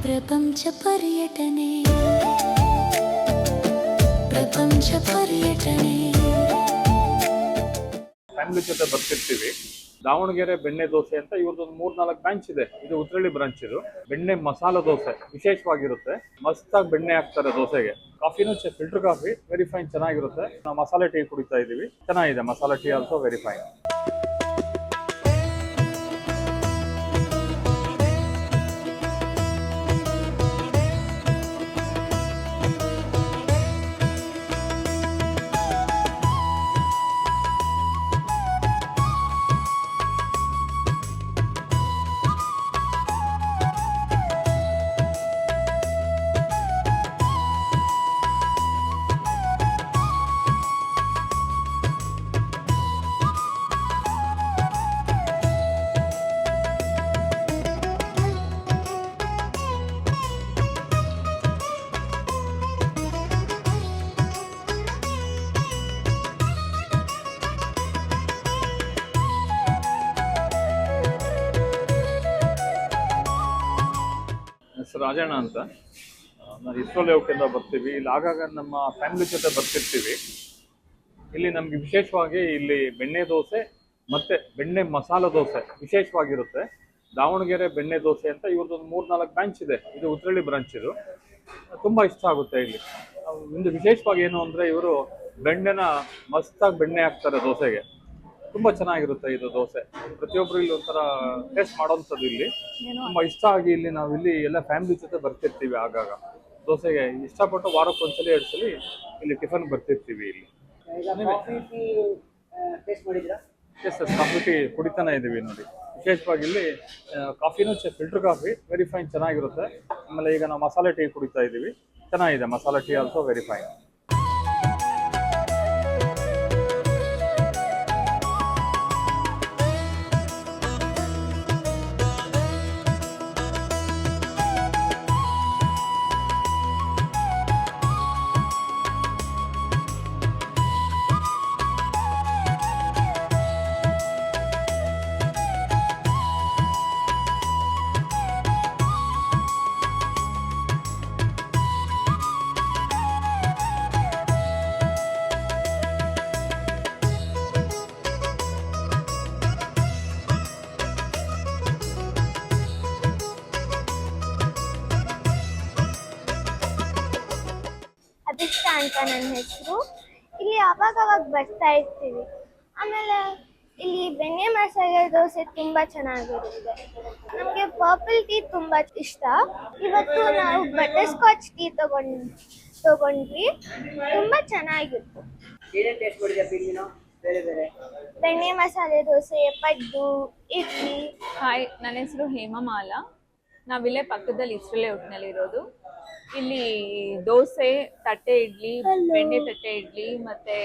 ಪ್ರಪಂಚ ಪರ್ಯಟನೆ ಪ್ರಪಂಚ ಪರ್ಯಟನೆ ಫ್ಯಾಮಿಲಿ ಜೊತೆ ಬರ್ತಿರ್ತೀವಿ. ದಾವಣಗೆರೆ ಬೆಣ್ಣೆ ದೋಸೆ ಅಂತ ಇವ್ರದ್ದೊಂದು 3-4 ಬ್ರಾಂಚ್ ಇದೆ. ಇದು ಉತ್ರಳ್ಳಿ ಬ್ರಾಂಚ್. ಇದು ಬೆಣ್ಣೆ ಮಸಾಲ ದೋಸೆ ವಿಶೇಷವಾಗಿರುತ್ತೆ. ಮಸ್ತಾಗಿ ಬೆಣ್ಣೆ ಹಾಕ್ತಾರೆ ದೋಸೆಗೆ. ಕಾಫಿನೂ ಫಿಲ್ಟರ್ ಕಾಫಿ, ವೆರಿ ಫೈನ್, ಚೆನ್ನಾಗಿರುತ್ತೆ. ನಾವು ಮಸಾಲೆ ಟೀ ಕುಡಿತಾ ಇದೀವಿ, ಚೆನ್ನಾಗಿದೆ. ಮಸಾಲೆ ಟೀ ಆಲ್ಸೋ ವೆರಿ ಫೈನ್. ಹೆಸರು ರಾಜಣ್ಣ ಅಂತ. ನಾವು ಇಸ್ರೋ ಲೇಔಟಿಂದ ಬರ್ತೀವಿ. ಇಲ್ಲಿ ಆಗಾಗ ನಮ್ಮ ಫ್ಯಾಮಿಲಿ ಜೊತೆ ಬರ್ತಿರ್ತೀವಿ. ಇಲ್ಲಿ ನಮ್ಗೆ ವಿಶೇಷವಾಗಿ ಇಲ್ಲಿ ಬೆಣ್ಣೆ ದೋಸೆ ಮತ್ತೆ ಬೆಣ್ಣೆ ಮಸಾಲ ದೋಸೆ ವಿಶೇಷವಾಗಿರುತ್ತೆ. ದಾವಣಗೆರೆ ಬೆಣ್ಣೆ ದೋಸೆ ಅಂತ ಇವ್ರದ್ದೊಂದು 3-4 ಬ್ರಾಂಚ್ ಇದೆ. ಇದು ಉತ್ರಳ್ಳಿ ಬ್ರಾಂಚ್. ಇದು ತುಂಬಾ ಇಷ್ಟ ಆಗುತ್ತೆ. ಇಲ್ಲಿ ಒಂದು ವಿಶೇಷವಾಗಿ ಏನು ಅಂದ್ರೆ, ಇವರು ಬೆಣ್ಣೆನ ಮಸ್ತಾಗಿ ಬೆಣ್ಣೆ ಹಾಕ್ತಾರೆ ದೋಸೆಗೆ. ತುಂಬಾ ಚೆನ್ನಾಗಿರುತ್ತೆ ಇದು ದೋಸೆ. ಪ್ರತಿಯೊಬ್ರು ಇಲ್ಲಿ ಒಂಥರ ಟೇಸ್ಟ್ ಮಾಡೋಂಥದ್ದು. ಇಲ್ಲಿ ತುಂಬಾ ಇಷ್ಟ ಆಗಿ ಇಲ್ಲಿ ನಾವು ಇಲ್ಲಿ ಎಲ್ಲ ಫ್ಯಾಮಿಲಿ ಜೊತೆ ಬರ್ತಿರ್ತೀವಿ. ಆಗಾಗ ದೋಸೆಗೆ ಇಷ್ಟಪಟ್ಟು ವಾರಕ್ಕೊಂದ್ಸಲಿ 2 ಸಲ ಇಲ್ಲಿ ಟಿಫನ್ ಬರ್ತಿರ್ತೀವಿ. ಇಲ್ಲಿ ಕಾಫಿ ಟೀ ಕುಡಿತಾನೆ ಇದೀವಿ ನೋಡಿ. ವಿಶೇಷವಾಗಿ ಇಲ್ಲಿ ಕಾಫಿನೂ ಫಿಲ್ಟರ್ ಕಾಫಿ, ವೆರಿ ಫೈನ್, ಚೆನ್ನಾಗಿರುತ್ತೆ. ಆಮೇಲೆ ಈಗ ನಾವು ಮಸಾಲೆ ಟೀ ಕುಡಿತಾ ಇದೀವಿ, ಚೆನ್ನಾಗಿದೆ. ಮಸಾಲೆ ಟೀ ಆಲ್ಸೋ ವೆರಿ ಫೈನ್. ಅದಿಷ್ಟ ಅಂತ ನನ್ನ ಹೆಸರು. ಇಲ್ಲಿ ಅವಾಗವಾಗ ಬರ್ತಾ ಇರ್ತೀವಿ. ಆಮೇಲೆ ಇಲ್ಲಿ ಬೆಣ್ಣೆ ಮಸಾಲೆ ದೋಸೆ ತುಂಬ ಚೆನ್ನಾಗಿರುತ್ತೆ. ನಮಗೆ ಪರ್ಪಲ್ ಟೀ ತುಂಬ ಇಷ್ಟ. ಇವತ್ತು ನಾವು ಬಟರ್ ಸ್ಕಾಚ್ ಟೀ ತಗೊಂಡ್ವಿ. ತುಂಬ ಚೆನ್ನಾಗಿತ್ತು. ಬೆಣ್ಣೆ ಮಸಾಲೆ ದೋಸೆ, ಪಡ್ಡು, ಇಡ್ಲಿ. ಹಾಯ್, ನನ್ನ ಹೆಸರು ಹೇಮಮಾಲಾ. ನಾವಿಲ್ಲೇ ಪಕ್ಕದಲ್ಲಿ ಇಸ್ರೋ ಲೇಔಟ್ನಲ್ಲಿ ಇರೋದು. ಇಲ್ಲಿ ದೋಸೆ, ತಟ್ಟೆ ಇಡ್ಲಿ, ಬೆಣ್ಣೆ ತಟ್ಟೆ ಇಡ್ಲಿ, ಮತ್ತೆ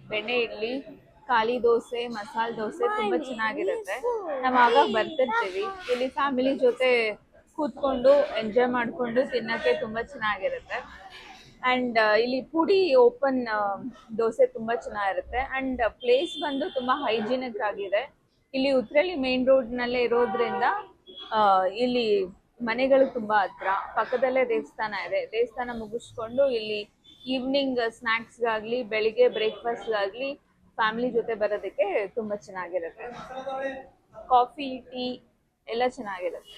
ಬೆಣ್ಣೆ ಇಡ್ಲಿ, ಖಾಲಿ ದೋಸೆ, ಮಸಾಲೆ ದೋಸೆ ತುಂಬಾ ಚೆನ್ನಾಗಿರುತ್ತೆ. ನಾವು ಆಗಾಗ ಬರ್ತಿರ್ತೀವಿ. ಇಲ್ಲಿ ಫ್ಯಾಮಿಲಿ ಜೊತೆ ಕೂತ್ಕೊಂಡು ಎಂಜಾಯ್ ಮಾಡಿಕೊಂಡು ತಿನ್ನಕ್ಕೆ ತುಂಬಾ ಚೆನ್ನಾಗಿರುತ್ತೆ. ಆ್ಯಂಡ್ ಇಲ್ಲಿ ಪುಡಿ ಓಪನ್ ದೋಸೆ ತುಂಬ ಚೆನ್ನಾಗಿರುತ್ತೆ. ಆ್ಯಂಡ್ ಪ್ಲೇಸ್ ಬಂದು ತುಂಬ ಹೈಜಿನಿಕ್ ಆಗಿದೆ. ಇಲ್ಲಿ ಉತ್ರಳ್ಳಿ ಮೇನ್ ರೋಡ್ನಲ್ಲೇ ಇರೋದ್ರಿಂದ ಇಲ್ಲಿ ಮನೆಗಳು ತುಂಬ ಹತ್ರ. ಪಕ್ಕದಲ್ಲೇ ದೇವಸ್ಥಾನ ಇದೆ. ದೇವಸ್ಥಾನ ಮುಗಿಸ್ಕೊಂಡು ಇಲ್ಲಿ ಈವ್ನಿಂಗ್ ಸ್ನ್ಯಾಕ್ಸ್ಗಾಗಲಿ ಬೆಳಿಗ್ಗೆ ಬ್ರೇಕ್ಫಾಸ್ಟ್ಗಾಗಲಿ ಫ್ಯಾಮಿಲಿ ಜೊತೆ ಬರೋದಕ್ಕೆ ತುಂಬ ಚೆನ್ನಾಗಿರುತ್ತೆ. ಕಾಫಿ, ಟೀ ಎಲ್ಲ ಚೆನ್ನಾಗಿರುತ್ತೆ.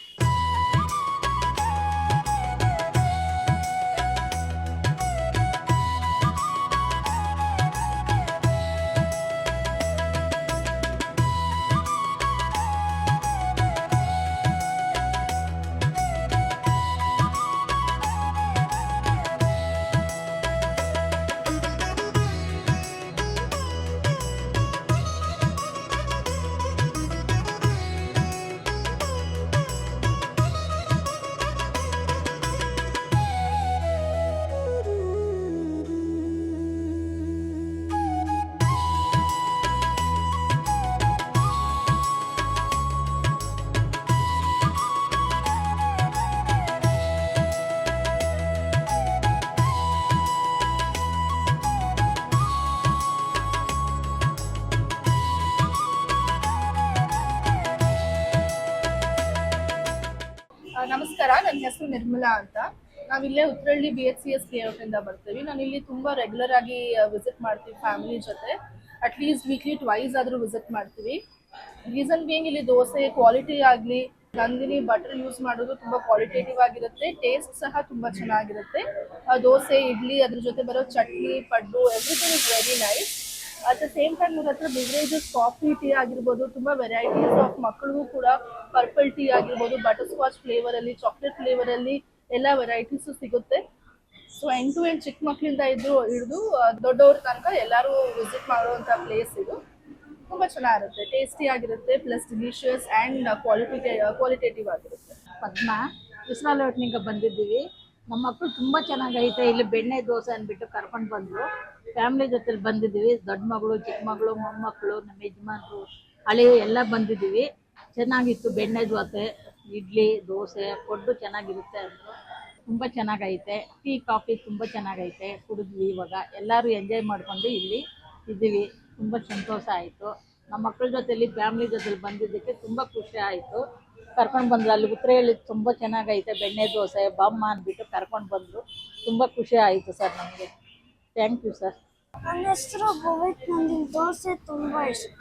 ನಿರ್ಮಲಾ ಅಂತ. ನಾವಿಲ್ಲೇ ಉತ್ರಳ್ಳಿ BHCS ಲೇಔಟ್ ಇಂದ ಬರ್ತೀವಿ. ನಾನು ಇಲ್ಲಿ ತುಂಬಾ ರೆಗ್ಯುಲರ್ ಆಗಿ ವಿಸಿಟ್ ಮಾಡ್ತೀವಿ ಫ್ಯಾಮಿಲಿ ಜೊತೆ. ಅಟ್ಲೀಸ್ಟ್ ವೀಕ್ಲಿ ಟ್ವೈಸ್ ಆದ್ರೂ ವಿಸಿಟ್ ಮಾಡ್ತೀವಿ. ರೀಸನ್ ಬೀಯಿಂಗ್ ಇಲ್ಲಿ ದೋಸೆ ಕ್ವಾಲಿಟಿ ಆಗಲಿ, ನಂದಿನಿ ಬಟರ್ ಯೂಸ್ ಮಾಡೋದು ತುಂಬಾ ಕ್ವಾಲಿಟೇಟಿವ್ ಆಗಿರುತ್ತೆ, ಟೇಸ್ಟ್ ಸಹ ತುಂಬಾ ಚೆನ್ನಾಗಿರುತ್ತೆ. ದೋಸೆ, ಇಡ್ಲಿ, ಅದ್ರ ಜೊತೆ ಬರೋ ಚಟ್ನಿ, ಪಡ್ಡು, everything is very nice. At the same time ಇವ್ರ ಹತ್ರ ಬಿವ್ರೇಜಸ್, ಕಾಫಿ, ಟೀ ಆಗಿರ್ಬೋದು, ತುಂಬಾ ವೆರೈಟೀಸ್ ಆಫ್ ಮಕ್ಕಳಿಗೂ ಕೂಡ ಪರ್ಪಲ್ ಟೀ ಆಗಿರ್ಬೋದು, ಬಟರ್ ಸ್ಕಾಚ್ ಫ್ಲೇವರ್ ಅಲ್ಲಿ, ಚಾಕ್ಲೇಟ್ ಫ್ಲೇವರ್ ಅಲ್ಲಿ ಎಲ್ಲ ವೆರೈಟೀಸು ಸಿಗುತ್ತೆ. ಸೊ ಎಂಡ್ ಟು ಎಂಡ್ ಚಿಕ್ಕ ಮಕ್ಕಳಿಂದ ಹಿಡಿದು ದೊಡ್ಡವ್ರ ತನಕ ಎಲ್ಲರೂ ವಿಸಿಟ್ ಮಾಡುವಂಥ ಪ್ಲೇಸ್ ಇದು. ತುಂಬ ಚೆನ್ನಾಗಿರುತ್ತೆ, ಟೇಸ್ಟಿ ಆಗಿರುತ್ತೆ, ಪ್ಲಸ್ ಡಿಲಿಷಿಯಸ್ ಆ್ಯಂಡ್ ಕ್ವಾಲಿಟೇಟಿವ್ ಆಗಿರುತ್ತೆ. ಪದ್ಮ ಇಸ್ರಾಲ್ ಹೋಟ್ನಿಂದ ಬಂದಿದ್ದೀವಿ. ನಮ್ಮ ಮಕ್ಕಳು ತುಂಬ ಚೆನ್ನಾಗೈತೆ. ಇಲ್ಲಿ ಬೆಣ್ಣೆ ದೋಸೆ ಅಂದ್ಬಿಟ್ಟು ಕರ್ಕೊಂಡು ಬಂದರು. ಫ್ಯಾಮ್ಲಿ ಜೊತೆಲಿ ಬಂದಿದ್ದೀವಿ. ದೊಡ್ಡ ಮಗಳು, ಚಿಕ್ಕ ಮಗಳು, ಮೊಮ್ಮಕ್ಕಳು, ನಮ್ಮ ಯಜಮಾನ್ರು, ಹಳೆ ಎಲ್ಲ ಬಂದಿದ್ದೀವಿ. ಚೆನ್ನಾಗಿತ್ತು. ಬೆಣ್ಣೆ ದೋಸೆ, ಇಡ್ಲಿ, ದೋಸೆ, ಪಡ್ಡು ಚೆನ್ನಾಗಿರುತ್ತೆ ಅಂದರು. ತುಂಬ ಚೆನ್ನಾಗೈತೆ. ಟೀ, ಕಾಫಿ ತುಂಬ ಚೆನ್ನಾಗೈತೆ. ಕುಡಿದ್ವಿ. ಇವಾಗ ಎಲ್ಲರೂ ಎಂಜಾಯ್ ಮಾಡಿಕೊಂಡು ಇಲ್ಲಿ ಇದ್ದೀವಿ. ತುಂಬ ಸಂತೋಷ ಆಯಿತು. ನಮ್ಮ ಮಕ್ಕಳ ಜೊತೆಲಿ ಫ್ಯಾಮ್ಲಿ ಜೊತೆಲಿ ಬಂದಿದ್ದಕ್ಕೆ ತುಂಬ ಖುಷಿ ಆಯಿತು. ಕರ್ಕೊಂಡು ಬಂದರು. ಅಲ್ಲಿ ಉತ್ತರಹಳ್ಳಿ ತುಂಬ ಚೆನ್ನಾಗೈತೆ ಬೆಣ್ಣೆ ದೋಸೆ, ಬಾಮ್ಮ ಅಂದ್ಬಿಟ್ಟು ಕರ್ಕೊಂಡು ಬಂದರು. ತುಂಬ ಖುಷಿ ಆಯಿತು ಸರ್ ನಮಗೆ. Thank you sir. ನನ್ನ ಹೆಸರು ಭುವಿತ್. ನನಗೆ ದೋಸೆ ತುಂಬ ಇಷ್ಟ.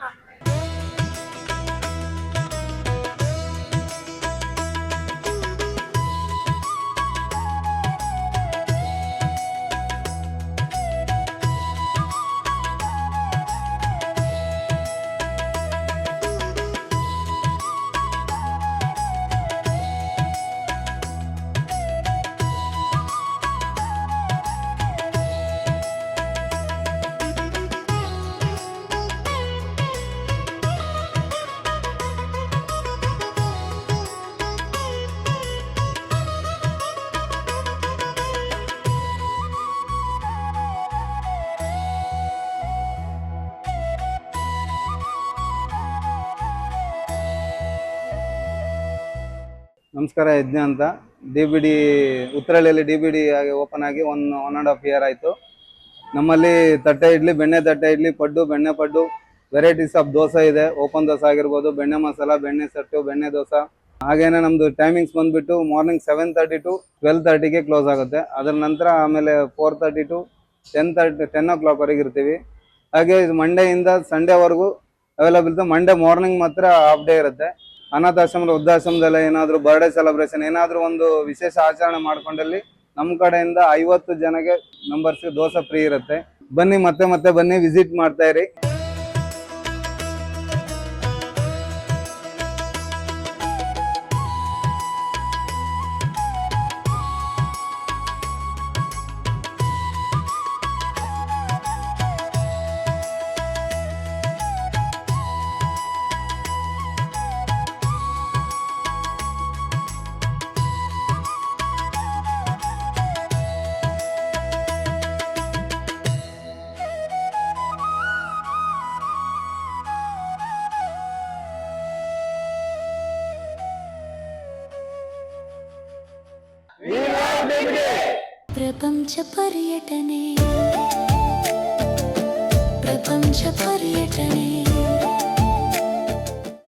ನಮಸ್ಕಾರ, ಯಜ್ಞ ಅಂತ. DBD ಉತ್ತರಹಳ್ಳಿಯಲ್ಲಿ DBD ಆಗಿ ಓಪನ್ ಆಗಿ 1.5 ಇಯರ್ ಆಯಿತು. ನಮ್ಮಲ್ಲಿ ತಟ್ಟೆ ಇಡ್ಲಿ, ಬೆಣ್ಣೆ ತಟ್ಟೆ ಇಡ್ಲಿ, ಪಡ್ಡು, ಬೆಣ್ಣೆ ಪಡ್ಡು, ವೆರೈಟೀಸ್ ಆಫ್ ದೋಸೆ ಇದೆ. ಓಪನ್ ದೋಸೆ ಆಗಿರ್ಬೋದು, ಬೆಣ್ಣೆ ಮಸಾಲ, ಬೆಣ್ಣೆ ಸೆಟ್ಟು, ಬೆಣ್ಣೆ ದೋಸೆ. ಹಾಗೇನೆ ನಮ್ಮದು ಟೈಮಿಂಗ್ಸ್ ಬಂದುಬಿಟ್ಟು ಮಾರ್ನಿಂಗ್ 7:30 to 12:30ಗೆ ಕ್ಲೋಸ್ ಆಗುತ್ತೆ. ಅದರ ನಂತರ ಆಮೇಲೆ 4:30 to 10 o'clock ಇರ್ತೀವಿ. ಹಾಗೆ ಮಂಡೆಯಿಂದ ಸಂಡೇವರೆಗೂ ಅವೈಲೇಬಲ್ ಇರುತ್ತೆ. ಮಂಡೇ ಮಾರ್ನಿಂಗ್ ಮಾತ್ರ ಹಾಫ್ ಡೇ ಇರುತ್ತೆ. ಅನಾಥಾಶ್ರಮದ ವೃದ್ಧಾಶ್ರಮದಲ್ಲ ಏನಾದರೂ ಬರ್ಡೇ ಸೆಲೆಬ್ರೇಷನ್, ಏನಾದರೂ ಒಂದು ವಿಶೇಷ ಆಚರಣೆ ಮಾಡ್ಕೊಂಡಲ್ಲಿ ನಮ್ಮ ಕಡೆಯಿಂದ 50 ಜನಕ್ಕೆ ಮೆಂಬರ್ಸ್ ದೋಸೆ ಫ್ರೀ ಇರುತ್ತೆ. ಬನ್ನಿ, ಮತ್ತೆ ಬನ್ನಿ, ವಿಸಿಟ್ ಮಾಡ್ತಾ ಇರಿ. ಪ್ರಪಂಚ ಪರ್ಯಟನೆ, ಪ್ರಪಂಚ ಪರ್ಯಟನೆ.